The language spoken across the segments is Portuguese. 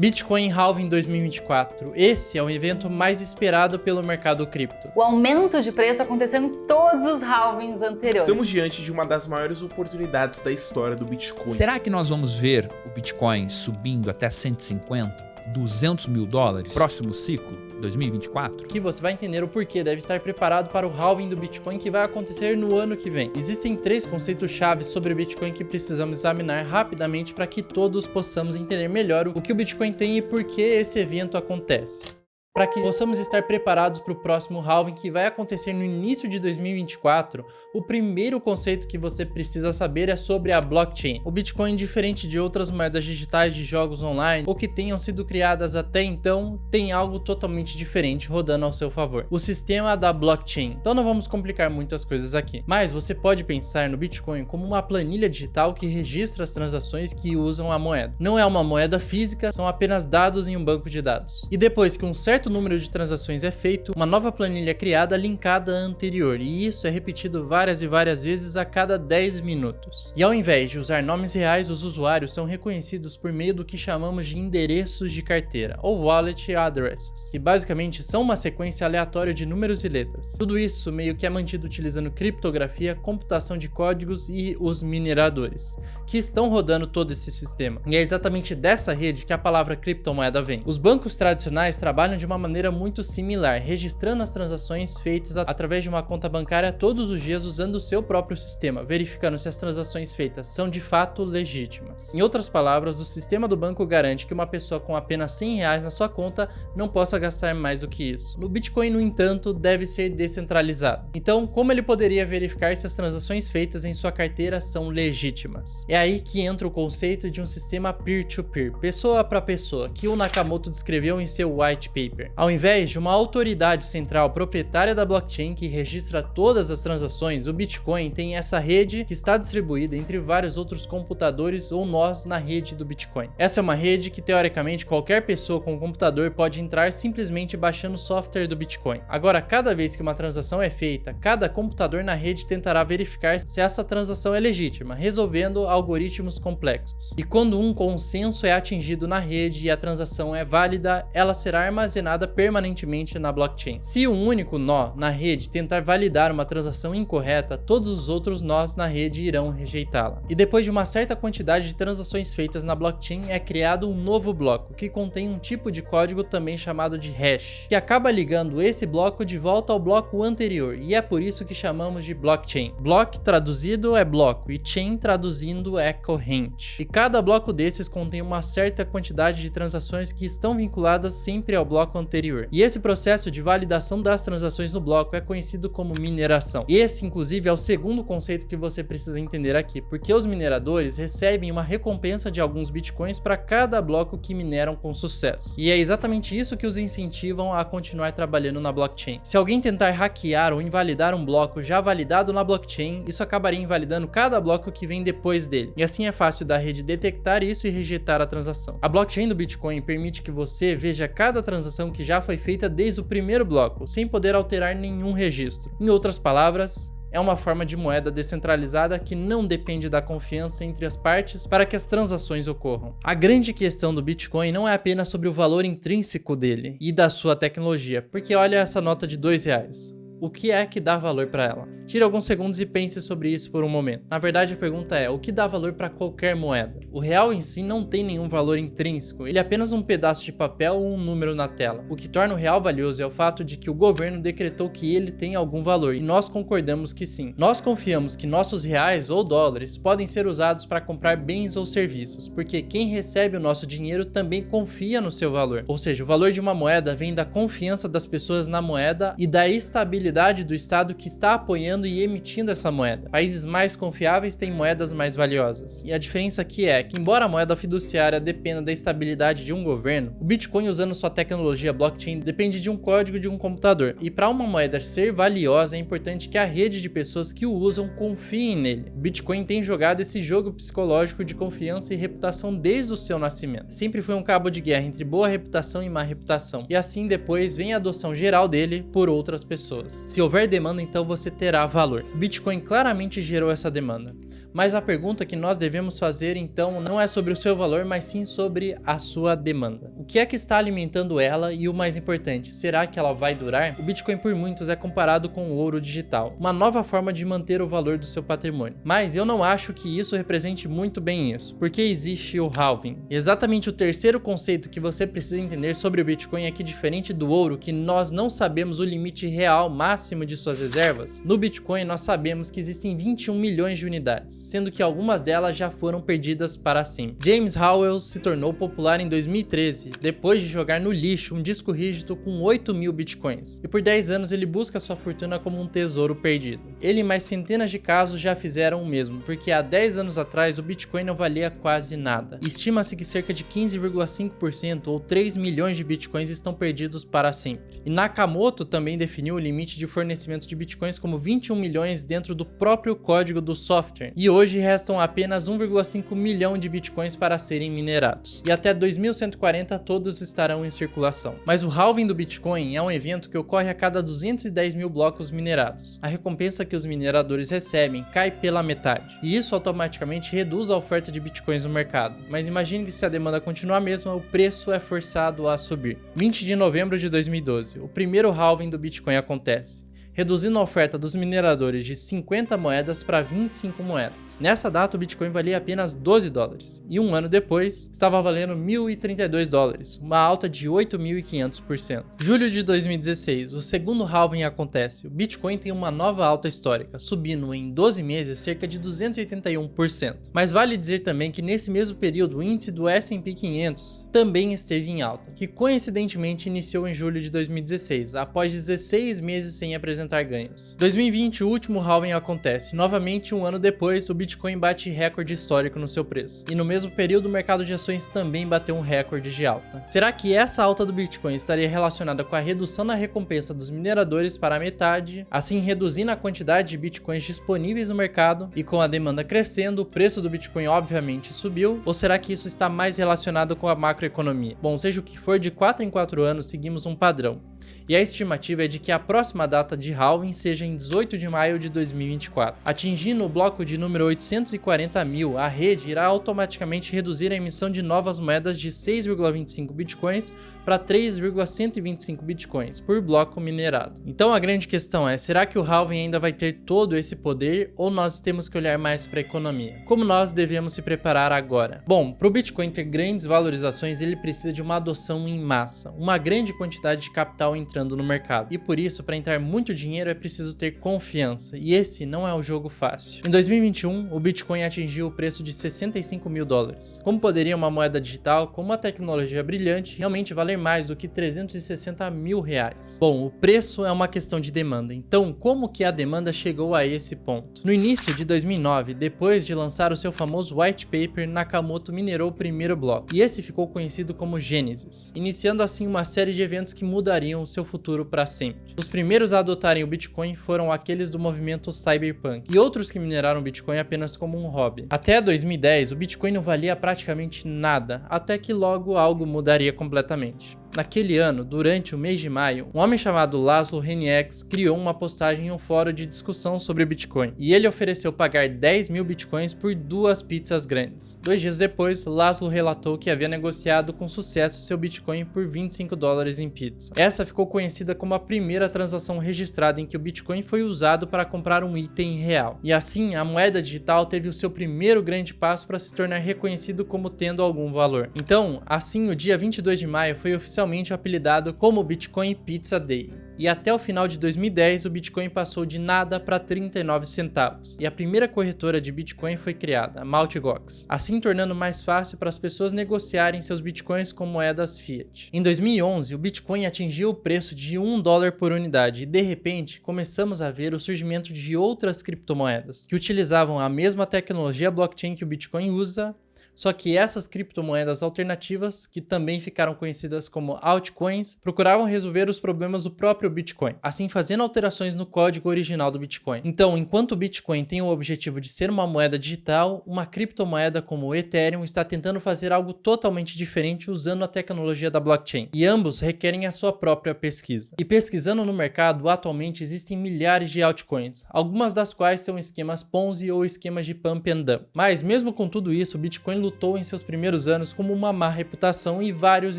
Bitcoin Halving 2024. Esse é o evento mais esperado pelo mercado cripto. O aumento de preço aconteceu em todos os halvings anteriores. Estamos diante de uma das maiores oportunidades da história do Bitcoin. Será que nós vamos ver o Bitcoin subindo até 150, 200 mil dólares? Próximo ciclo? 2024? Que você vai entender o porquê deve estar preparado para o halving do Bitcoin que vai acontecer no ano que vem. Existem 3 conceitos chaves sobre o Bitcoin que precisamos examinar rapidamente para que todos possamos entender melhor o que o Bitcoin tem e por que esse evento acontece. Para que possamos estar preparados para o próximo halving que vai acontecer no início de 2024, o primeiro conceito que você precisa saber é sobre a blockchain. O Bitcoin, diferente de outras moedas digitais de jogos online ou que tenham sido criadas até então, tem algo totalmente diferente rodando ao seu favor: o sistema da blockchain. Então não vamos complicar muito as coisas aqui, mas você pode pensar no Bitcoin como uma planilha digital que registra as transações que usam a moeda. Não é uma moeda física, são apenas dados em um banco de dados. E depois que um certo número de transações é feito, uma nova planilha é criada linkada à anterior, e isso é repetido várias e várias vezes a cada 10 minutos. E ao invés de usar nomes reais, os usuários são reconhecidos por meio do que chamamos de endereços de carteira, ou wallet addresses, que basicamente são uma sequência aleatória de números e letras. Tudo isso meio que é mantido utilizando criptografia, computação de códigos e os mineradores, que estão rodando todo esse sistema. E é exatamente dessa rede que a palavra criptomoeda vem. Os bancos tradicionais trabalham de uma maneira muito similar, registrando as transações feitas através de uma conta bancária todos os dias usando o seu próprio sistema, verificando se as transações feitas são de fato legítimas. Em outras palavras, o sistema do banco garante que uma pessoa com apenas R$100 na sua conta não possa gastar mais do que isso. No Bitcoin, no entanto, deve ser descentralizado. Então, como ele poderia verificar se as transações feitas em sua carteira são legítimas? É aí que entra o conceito de um sistema peer-to-peer, pessoa para pessoa, que o Nakamoto descreveu em seu white paper. Ao invés de uma autoridade central proprietária da blockchain que registra todas as transações, o Bitcoin tem essa rede que está distribuída entre vários outros computadores ou nós na rede do Bitcoin. Essa é uma rede que teoricamente qualquer pessoa com um computador pode entrar simplesmente baixando o software do Bitcoin. Agora, cada vez que uma transação é feita, cada computador na rede tentará verificar se essa transação é legítima, resolvendo algoritmos complexos. E quando um consenso é atingido na rede e a transação é válida, ela será armazenada permanentemente na blockchain. Se um único nó na rede tentar validar uma transação incorreta, todos os outros nós na rede irão rejeitá-la. E depois de uma certa quantidade de transações feitas na blockchain, é criado um novo bloco, que contém um tipo de código também chamado de hash, que acaba ligando esse bloco de volta ao bloco anterior, e é por isso que chamamos de blockchain. Block traduzido é bloco, e chain traduzindo é corrente. E cada bloco desses contém uma certa quantidade de transações que estão vinculadas sempre ao bloco anterior. E esse processo de validação das transações no bloco é conhecido como mineração. Esse, inclusive, é o segundo conceito que você precisa entender aqui, porque os mineradores recebem uma recompensa de alguns bitcoins para cada bloco que mineram com sucesso. E é exatamente isso que os incentivam a continuar trabalhando na blockchain. Se alguém tentar hackear ou invalidar um bloco já validado na blockchain, isso acabaria invalidando cada bloco que vem depois dele. E assim é fácil da rede detectar isso e rejeitar a transação. A blockchain do Bitcoin permite que você veja cada transação que já foi feita desde o primeiro bloco, sem poder alterar nenhum registro. Em outras palavras, é uma forma de moeda descentralizada que não depende da confiança entre as partes para que as transações ocorram. A grande questão do Bitcoin não é apenas sobre o valor intrínseco dele e da sua tecnologia, porque olha essa nota de R$2. O que é que dá valor para ela? Tire alguns segundos e pense sobre isso por um momento. Na verdade, a pergunta é: o que dá valor para qualquer moeda? O real em si não tem nenhum valor intrínseco, ele é apenas um pedaço de papel ou um número na tela. O que torna o real valioso é o fato de que o governo decretou que ele tem algum valor, e nós concordamos que sim. Nós confiamos que nossos reais ou dólares podem ser usados para comprar bens ou serviços, porque quem recebe o nosso dinheiro também confia no seu valor. Ou seja, o valor de uma moeda vem da confiança das pessoas na moeda e da estabilidade do estado que está apoiando e emitindo essa moeda. Países mais confiáveis têm moedas mais valiosas. E a diferença aqui é que, embora a moeda fiduciária dependa da estabilidade de um governo, o Bitcoin, usando sua tecnologia blockchain, depende de um código de um computador. E para uma moeda ser valiosa, é importante que a rede de pessoas que o usam confiem nele. O Bitcoin tem jogado esse jogo psicológico de confiança e reputação desde o seu nascimento. Sempre foi um cabo de guerra entre boa reputação e má reputação. E assim depois vem a adoção geral dele por outras pessoas. Se houver demanda, então você terá valor. O Bitcoin claramente gerou essa demanda. Mas a pergunta que nós devemos fazer então não é sobre o seu valor, mas sim sobre a sua demanda. O que é que está alimentando ela e o mais importante, será que ela vai durar? O Bitcoin por muitos é comparado com o ouro digital, uma nova forma de manter o valor do seu patrimônio. Mas eu não acho que isso represente muito bem isso, porque existe o halving. Exatamente o terceiro conceito que você precisa entender sobre o Bitcoin é que, diferente do ouro, que nós não sabemos o limite real máximo de suas reservas, no Bitcoin nós sabemos que existem 21 milhões de unidades, sendo que algumas delas já foram perdidas para sempre. James Howells se tornou popular em 2013, depois de jogar no lixo um disco rígido com 8.000 bitcoins, e por 10 anos ele busca sua fortuna como um tesouro perdido. Ele e mais centenas de casos já fizeram o mesmo, porque há 10 anos atrás o Bitcoin não valia quase nada. Estima-se que cerca de 15,5% ou 3 milhões de bitcoins estão perdidos para sempre. E Nakamoto também definiu o limite de fornecimento de bitcoins como 21 milhões dentro do próprio código do software, e hoje restam apenas 1,5 milhão de bitcoins para serem minerados. E até 2140 todos estarão em circulação. Mas o halving do Bitcoin é um evento que ocorre a cada 210 mil blocos minerados. A recompensa que os mineradores recebem cai pela metade, e isso automaticamente reduz a oferta de bitcoins no mercado. Mas imagine que se a demanda continuar a mesma, o preço é forçado a subir. 20 de novembro de 2012, o primeiro halving do Bitcoin acontece, reduzindo a oferta dos mineradores de 50 moedas para 25 moedas. Nessa data o Bitcoin valia apenas 12 dólares, e um ano depois estava valendo 1.032 dólares, uma alta de 8.500%. Julho de 2016, o segundo halving acontece. O Bitcoin tem uma nova alta histórica, subindo em 12 meses cerca de 281%. Mas vale dizer também que nesse mesmo período o índice do S&P 500 também esteve em alta, que coincidentemente iniciou em julho de 2016, após 16 meses sem apresentar ganhos. 2020, o último halving acontece. Novamente, um ano depois, o Bitcoin bate recorde histórico no seu preço. E no mesmo período, o mercado de ações também bateu um recorde de alta. Será que essa alta do Bitcoin estaria relacionada com a redução na recompensa dos mineradores para a metade, assim reduzindo a quantidade de Bitcoins disponíveis no mercado, e com a demanda crescendo, o preço do Bitcoin obviamente subiu? Ou será que isso está mais relacionado com a macroeconomia? Bom, seja o que for, de 4 em 4 anos seguimos um padrão. E a estimativa é de que a próxima data de halving seja em 18 de maio de 2024. Atingindo o bloco de número 840.000, a rede irá automaticamente reduzir a emissão de novas moedas de 6,25 bitcoins para 3,125 bitcoins por bloco minerado. Então a grande questão é, será que o halving ainda vai ter todo esse poder, ou nós temos que olhar mais para a economia? Como nós devemos se preparar agora? Bom, para o Bitcoin ter grandes valorizações, ele precisa de uma adoção em massa, uma grande quantidade de capital entrando no mercado. E por isso, para entrar muito dinheiro é preciso ter confiança, e esse não é um jogo fácil. Em 2021, o Bitcoin atingiu o preço de 65 mil dólares. Como poderia uma moeda digital com uma tecnologia brilhante realmente valer mais do que 360 mil reais? Bom, o preço é uma questão de demanda, então como que a demanda chegou a esse ponto? No início de 2009, depois de lançar o seu famoso white paper, Nakamoto minerou o primeiro bloco, e esse ficou conhecido como Gênesis, iniciando assim uma série de eventos que mudariam o seu futuro para sempre. Os primeiros a adotarem o Bitcoin foram aqueles do movimento Cyberpunk, e outros que mineraram o Bitcoin apenas como um hobby. Até 2010, o Bitcoin não valia praticamente nada, até que logo algo mudaria completamente. Naquele ano, durante o mês de maio, um homem chamado Laszlo Henieks criou uma postagem em um fórum de discussão sobre Bitcoin, e ele ofereceu pagar 10.000 Bitcoins por 2 pizzas grandes. 2 dias depois, Laszlo relatou que havia negociado com sucesso seu Bitcoin por 25 dólares em pizza. Essa ficou conhecida como a primeira transação registrada em que o Bitcoin foi usado para comprar um item real. E assim, a moeda digital teve o seu primeiro grande passo para se tornar reconhecido como tendo algum valor. Então, assim, o dia 22 de maio foi oficialmente apelidado como Bitcoin Pizza Day. E até o final de 2010, o Bitcoin passou de nada para 39 centavos. E a primeira corretora de Bitcoin foi criada, a Mt. Gox, assim tornando mais fácil para as pessoas negociarem seus Bitcoins com moedas fiat. Em 2011, o Bitcoin atingiu o preço de 1 dólar por unidade, e de repente começamos a ver o surgimento de outras criptomoedas que utilizavam a mesma tecnologia blockchain que o Bitcoin usa, Só que essas criptomoedas alternativas, que também ficaram conhecidas como altcoins, procuravam resolver os problemas do próprio Bitcoin, assim fazendo alterações no código original do Bitcoin. Então, enquanto o Bitcoin tem o objetivo de ser uma moeda digital, uma criptomoeda como o Ethereum está tentando fazer algo totalmente diferente usando a tecnologia da blockchain. E ambos requerem a sua própria pesquisa. E pesquisando no mercado, atualmente existem milhares de altcoins, algumas das quais são esquemas Ponzi ou esquemas de pump and dump. Mas mesmo com tudo isso, o Bitcoin lutou em seus primeiros anos com uma má reputação e vários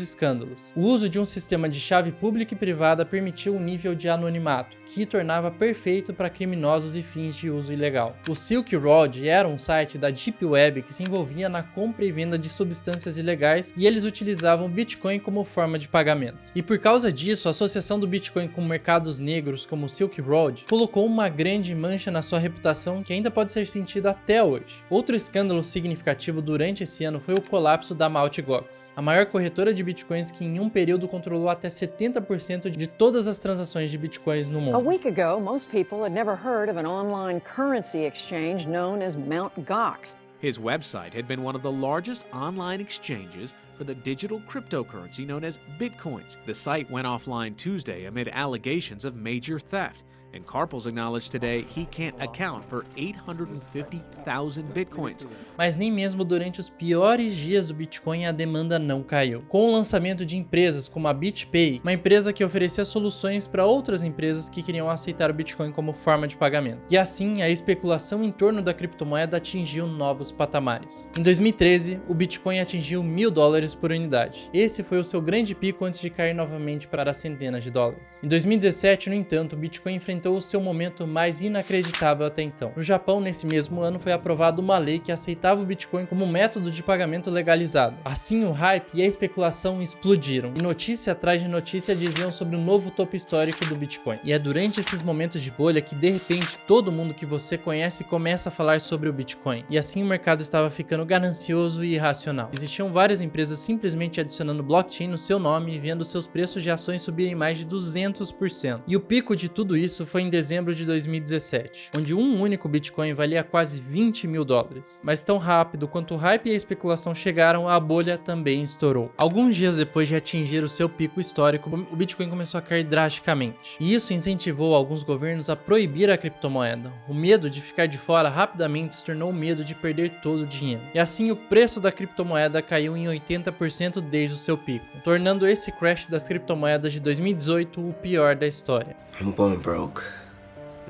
escândalos. O uso de um sistema de chave pública e privada permitiu um nível de anonimato, que tornava perfeito para criminosos e fins de uso ilegal. O Silk Road era um site da Deep Web que se envolvia na compra e venda de substâncias ilegais e eles utilizavam o Bitcoin como forma de pagamento. E por causa disso, a associação do Bitcoin com mercados negros como o Silk Road colocou uma grande mancha na sua reputação que ainda pode ser sentida até hoje. Outro escândalo significativo durante esse ano foi o colapso da Mt. Gox, a maior corretora de Bitcoins que em um período controlou até 70% de todas as transações de Bitcoins no mundo. A week ago, most people had never heard of an online currency exchange known as Mt. Gox. His website had been one of the largest online exchanges for the digital cryptocurrency known as Bitcoins. The site went offline Tuesday amid allegations of major theft. And Karpels acknowledged today he can't account for 850,000 Bitcoins. Mas nem mesmo durante os piores dias do Bitcoin a demanda não caiu. Com o lançamento de empresas como a BitPay, uma empresa que oferecia soluções para outras empresas que queriam aceitar o Bitcoin como forma de pagamento. E assim, a especulação em torno da criptomoeda atingiu novos patamares. Em 2013, o Bitcoin atingiu $1.000 por unidade. Esse foi o seu grande pico antes de cair novamente para centenas de dólares. Em 2017, no entanto, o Bitcoin enfrentou o seu momento mais inacreditável até então. No Japão, nesse mesmo ano, foi aprovada uma lei que aceitava o Bitcoin como método de pagamento legalizado. Assim, o hype e a especulação explodiram, e notícia atrás de notícia diziam sobre o novo topo histórico do Bitcoin. E é durante esses momentos de bolha que, de repente, todo mundo que você conhece começa a falar sobre o Bitcoin. E assim o mercado estava ficando ganancioso e irracional. Existiam várias empresas simplesmente adicionando blockchain no seu nome e vendo seus preços de ações subirem mais de 200%. E o pico de tudo isso foi em dezembro de 2017, onde um único Bitcoin valia quase $20.000. Mas tão rápido quanto o hype e a especulação chegaram, a bolha também estourou. Alguns dias depois de atingir o seu pico histórico, o Bitcoin começou a cair drasticamente. E isso incentivou alguns governos a proibir a criptomoeda. O medo de ficar de fora rapidamente se tornou o medo de perder todo o dinheiro. E assim o preço da criptomoeda caiu em 80% desde o seu pico, tornando esse crash das criptomoedas de 2018 o pior da história. I'm going broke.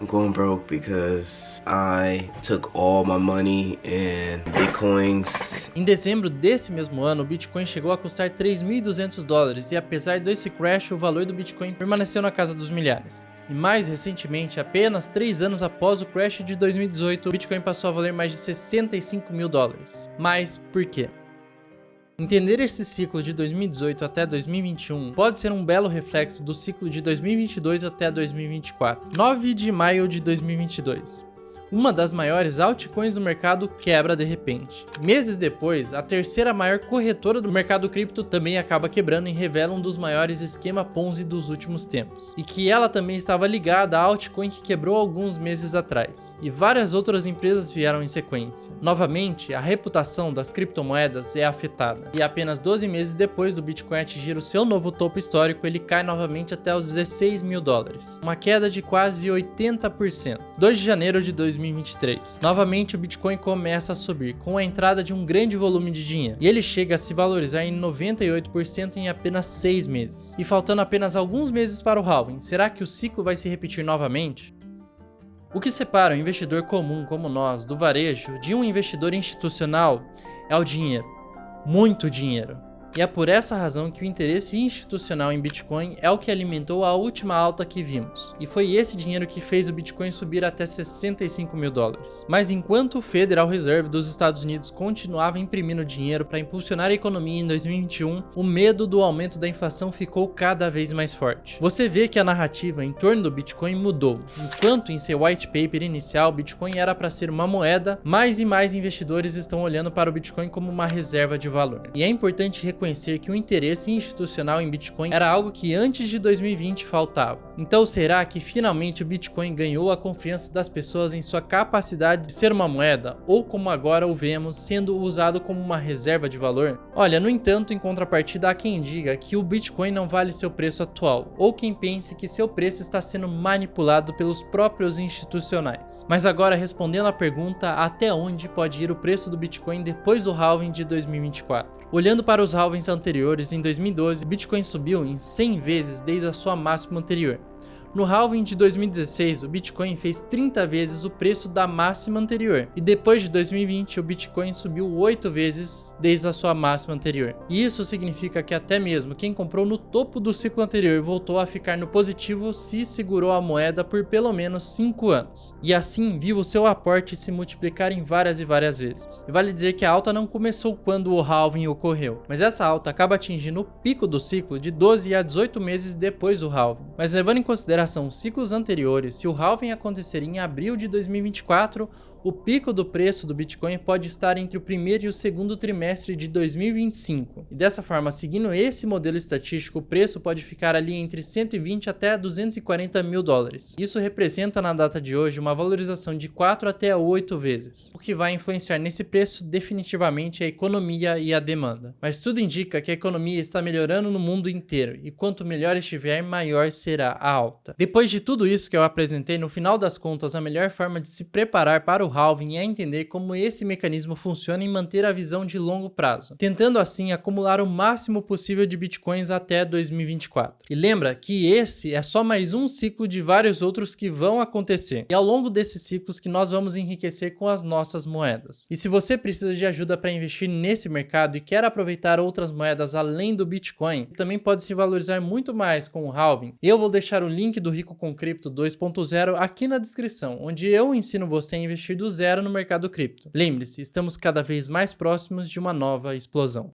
I'm going broke because I took all my money in Bitcoins. Em dezembro desse mesmo ano, o Bitcoin chegou a custar $3.200 e apesar desse crash, o valor do Bitcoin permaneceu na casa dos milhares. E mais recentemente, apenas 3 anos após o crash de 2018, o Bitcoin passou a valer mais de $65.000. Mas por quê? Entender esse ciclo de 2018 até 2021 pode ser um belo reflexo do ciclo de 2022 até 2024. 9 de maio de 2022. Uma das maiores altcoins do mercado quebra de repente. Meses depois, a terceira maior corretora do mercado cripto também acaba quebrando e revela um dos maiores esquema Ponzi dos últimos tempos. E que ela também estava ligada à altcoin que quebrou alguns meses atrás. E várias outras empresas vieram em sequência. Novamente, a reputação das criptomoedas é afetada. E apenas 12 meses depois do Bitcoin atingir o seu novo topo histórico, ele cai novamente até os $16.000. Uma queda de quase 80%. 2 de janeiro de 2023. Novamente o Bitcoin começa a subir, com a entrada de um grande volume de dinheiro, e ele chega a se valorizar em 98% em apenas 6 meses. E faltando apenas alguns meses para o halving, será que o ciclo vai se repetir novamente? O que separa um investidor comum como nós do varejo de um investidor institucional é o dinheiro. Muito dinheiro. E é por essa razão que o interesse institucional em Bitcoin é o que alimentou a última alta que vimos. E foi esse dinheiro que fez o Bitcoin subir até $65.000. Mas enquanto o Federal Reserve dos Estados Unidos continuava imprimindo dinheiro para impulsionar a economia em 2021, o medo do aumento da inflação ficou cada vez mais forte. Você vê que a narrativa em torno do Bitcoin mudou. Enquanto em seu white paper inicial, o Bitcoin era para ser uma moeda, mais e mais investidores estão olhando para o Bitcoin como uma reserva de valor. E é importante reconhecer que o interesse institucional em Bitcoin era algo que antes de 2020 faltava. Então será que finalmente o Bitcoin ganhou a confiança das pessoas em sua capacidade de ser uma moeda, ou como agora o vemos, sendo usado como uma reserva de valor? Olha, no entanto, em contrapartida há quem diga que o Bitcoin não vale seu preço atual, ou quem pense que seu preço está sendo manipulado pelos próprios institucionais. Mas agora, respondendo à pergunta até onde pode ir o preço do Bitcoin depois do halving de 2024. Olhando para os halvings anteriores, em 2012, o Bitcoin subiu em 100 vezes desde a sua máxima anterior. No halving de 2016, o Bitcoin fez 30 vezes o preço da máxima anterior, e depois de 2020, o Bitcoin subiu 8 vezes desde a sua máxima anterior. E isso significa que até mesmo quem comprou no topo do ciclo anterior voltou a ficar no positivo se segurou a moeda por pelo menos 5 anos. E assim viu o seu aporte se multiplicar em várias e várias vezes. E vale dizer que a alta não começou quando o halving ocorreu, mas essa alta acaba atingindo o pico do ciclo de 12 a 18 meses depois do halving. Mas levando em consideração ciclos anteriores, se o halving acontecer em abril de 2024, o pico do preço do Bitcoin pode estar entre o primeiro e o segundo trimestre de 2025. E dessa forma, seguindo esse modelo estatístico, o preço pode ficar ali entre 120 até 240 mil dólares. Isso representa na data de hoje uma valorização de 4 até 8 vezes. O que vai influenciar nesse preço definitivamente é a economia e a demanda. Mas tudo indica que a economia está melhorando no mundo inteiro, e quanto melhor estiver, maior será a alta. Depois de tudo isso que eu apresentei, no final das contas, a melhor forma de se preparar para o halving é entender como esse mecanismo funciona e manter a visão de longo prazo, tentando assim acumular o máximo possível de bitcoins até 2024. E lembra que esse é só mais um ciclo de vários outros que vão acontecer, e ao longo desses ciclos que nós vamos enriquecer com as nossas moedas. E se você precisa de ajuda para investir nesse mercado e quer aproveitar outras moedas além do Bitcoin, também pode se valorizar muito mais com o halving. Eu vou deixar o link do Rico com Cripto 2.0 aqui na descrição, onde eu ensino você a investir do zero no mercado cripto. Lembre-se, estamos cada vez mais próximos de uma nova explosão.